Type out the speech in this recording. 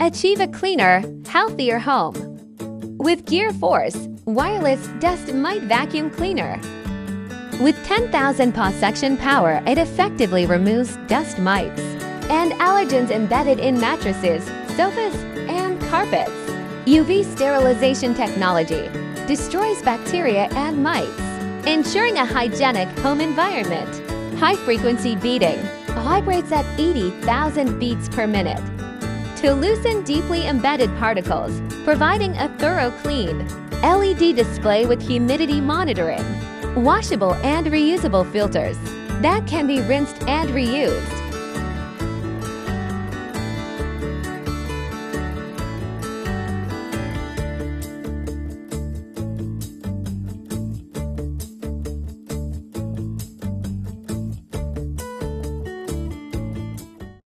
Achieve a cleaner, healthier home with Gear Force Wireless Dust Mite Vacuum Cleaner. With 10,000 paw suction power, it effectively removes dust mites and allergens embedded in mattresses, sofas, and carpets. UV Sterilization Technology destroys bacteria and mites, ensuring a hygienic home environment. High-frequency beating vibrates at 80,000 beats per minute to loosen deeply embedded particles, providing a thorough clean. LED display with humidity monitoring. Washable and reusable filters that can be rinsed and reused.